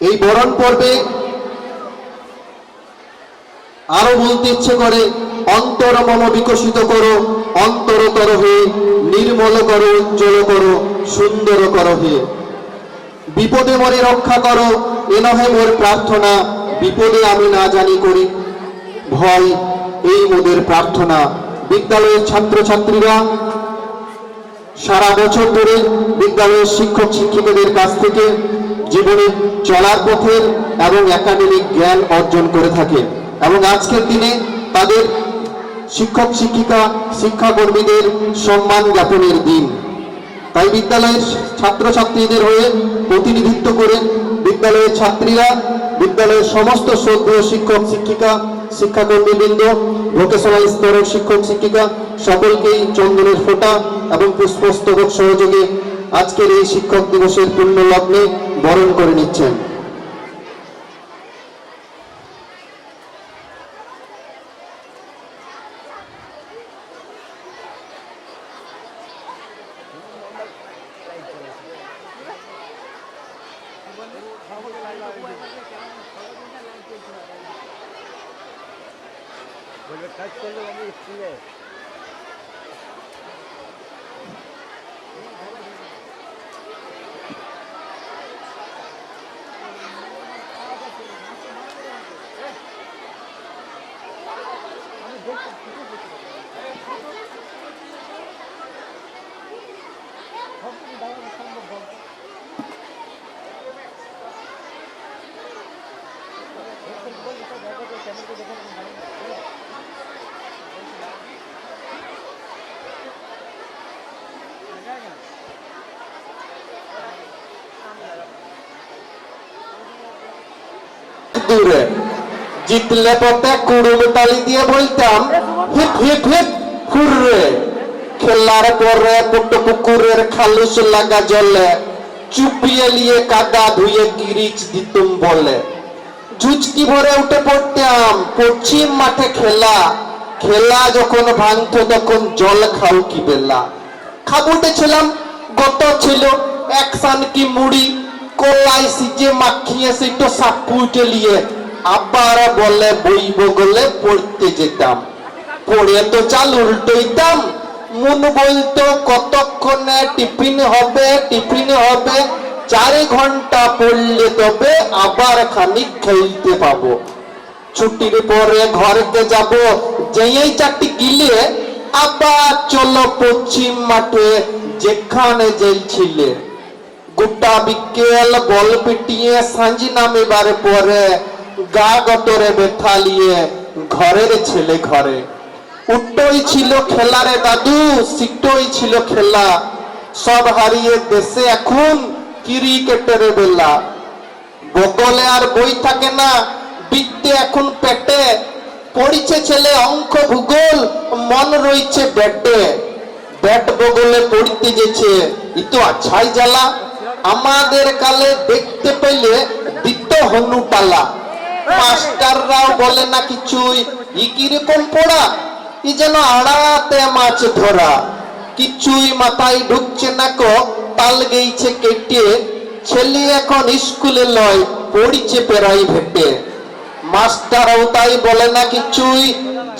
এই বরণ পর্বে আরো বলতে ইচ্ছে করে, অন্তর মম বিকশিত করো, অন্তরতর হয়ে নির্মল করো, উজ্জ্বল করো, সুন্দর করো হে। বিপদে মরে রক্ষা করো, এ নহে মোর প্রার্থনা, বিপদে আমি না জানি করি ভয়, এই মোদের প্রার্থনা। বিদ্যালয়ের ছাত্রছাত্রীরা সারা বছর ধরে বিদ্যালয়ের শিক্ষক শিক্ষিকাদের কাছ থেকে জীবনে চলার পথের এবং একাডেমিক জ্ঞান অর্জন করে থাকে, এবং আজকের দিনে তাদের শিক্ষক শিক্ষিকা শিক্ষাকর্মীদের সম্মান জ্ঞাপনের দিন। তাই বিদ্যালয়ের ছাত্রছাত্রীদের হয়ে প্রতিনিধিত্ব করে বিদ্যালয়ের ছাত্রীরা, বিদ্যালয়ের সমস্ত শ্রদ্ধেয় শিক্ষক শিক্ষিকা শিক্ষাকর্মীবৃন্দ, ভোকেশনাল স্তরের শিক্ষক শিক্ষিকা সকলকেই চন্দনের ফোঁটা এবং পুষ্পস্তবক সহযোগে আজকের এই শিক্ষক দিবসের পূর্ণ লগ্নে বরণ করে নিচ্ছেন। কাজ করলে আমি স্কুলে দূরে জিতলে পথে কুড়ুল তালি দিয়ে বলতাম হিপ হিপ হিপ হুররে। খেলার পরে পুট্ট পুকুরের খালুস লাগা জলে চুপিয়ে লিয়ে কাদা ধুয়ে গিরিচ দিতুম বলে। ঝুঁচকি ভরে উঠে পড়তাম পশ্চিম মাঠে খেলা, খেলা যখন ভাঙতো তখন জল খাও কি বেলা। খাবুটে ছিলাম গত ছিল একসান কি মুড়ি, কলাই সিজে মাখিয়ে সেটা সাপু উঠে লিয়ে আবার বলে বই বগলে পড়তে যেতাম। পড়ে তো চাল উল্টোইতাম, মন বলতো কতক্ষণে টিফিন হবে টিফিন হবে, 4 ঘন্টা পড়লে তবে আবার খানিক খেলতে পাবো। ছুটির পরে ঘরেতে যাব, যেই চারটি গিলে আবার চলো পশ্চিম মাঠে যেখানে যেইছিলে। গোটা বিকেল বল পিটিয়ে সাঁঝ নামিবার পরে গা গতরে ব্যথা লিয়ে ঘরের ছেলে ঘরে। উঠটোই ছিল খেলারে দাদু, সিটটোই ছিল খেলা, সব হারিয়ে দেশে এখন ক্রিকেটের বেলা। বগলে আর বই থাকে না, বিদ্যে এখন পেটে, পড়িছে ছেলে অঙ্ক ভূগোল, মন রয়েছে ব্যাটে। ব্যাট বগলে পড়তে যেছে, ই তো আছাই জ্বালা। আমাদের কালে দেখতে পেলে দিত হনু পালা। মাস্টাররাও বলে না কিছুই, ই কিরকম পড়া, ই যেন আড়াতে মাছ ধরা। কিছুই মাথায় ঢুকছে না কো, তাল গেইছে কেটে। ছেলে এখন স্কুলে লয়, পড়িছে প্রাইভেটে। মাস্টারও তাই বলে না কিছুই,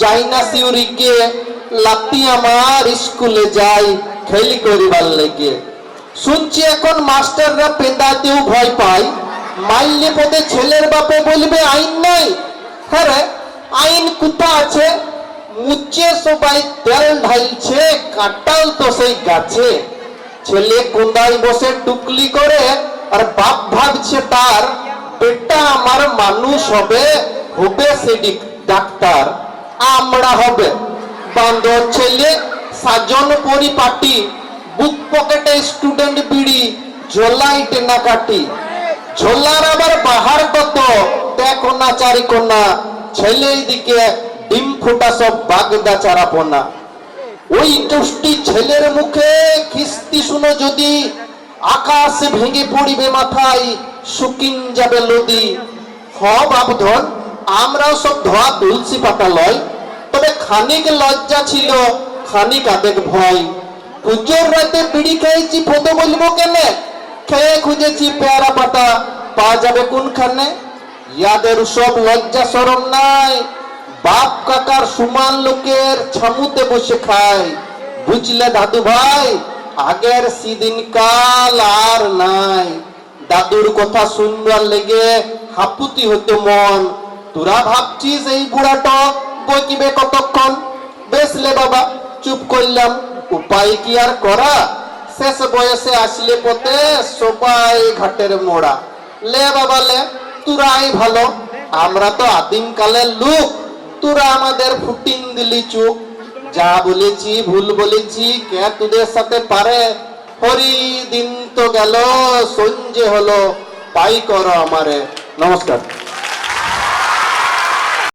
যাই না সিউরিকে, লাতি আমার স্কুলে যাই খেলি করিবার লেগে। শুনছি এখন মাস্টাররা পেদাতেও ভয় পায়, মাইলে পদে ছেলের বাপে বলবে আইন নাই। হ্যাঁ রে, আইন কোথা আছে? মুচে সবাই তেল ঢালছে, কাটাল তো সেই গাছে। ছেলে কোন্দায় বসে টুকলি করে, আর বাপ ভাবছে তার বেটা আমার মানুষ হবে, হবে সেদিক ডাক্তার। আমরা হবে বান্দর ছেলে, সাজন পরিপাটি, বুক পকেটে স্টুডেন্ট বিড়ি, ঝোলাই টেনা কাটি। ঝোলার আবার বাহার কত, দেখো না চারিকোনা, ছেলে দিকে ডিম ফোটা সব বাগদা চারাপোনা। ওই দুষ্টি ছেলের মুখে খিস্তি শুনো যদি, আকাশ ভেঙে পড়িবে মাথায়, শুকিন যাবে লদি। হ বাবধন, আমরাও সব ধোয়া তুলসী পাতা লয়, তবে খানিক লজ্জা ছিল, খানিক আবেগ ভয়। পুজোর রাতে বিড়ি খেয়েছি ফটো বলবো কেনে? খেয়ে খুঁজেছি পেয়ারা পাতা, পাওয়া যাবে কোনখানে? ইয়াদের সব লজ্জা শরম নাই, বাপ কাকার সমান লোকের ছামুতে বসে খায়। বুঝলে দাদু ভাই, আগের সেদিন কাল আর নাই। দাদুর কথা শুনবার লেগে হাপুতি হতো মন। তোরা ভাবছিস এই বুড়াটা বকিবে কতক্ষণ? বেশ লে বাবা, চুপ করলাম, উপায় কি আর করা? শেষ বয়সে আসলে পথে সবাই ঘাটের মোড়া। লে বাবা লে, তোরাই ভালো, আমরা তো আদিম কালের লোক, তোরা আমাদের ফুটিং দিলি চুপ। যা বলেছি ভুল বলেছি, কে তোদের সাথে পারে? হরি দিন তো গেল, সঞ্জে হলো, পাই করো আমারে। নমস্কার।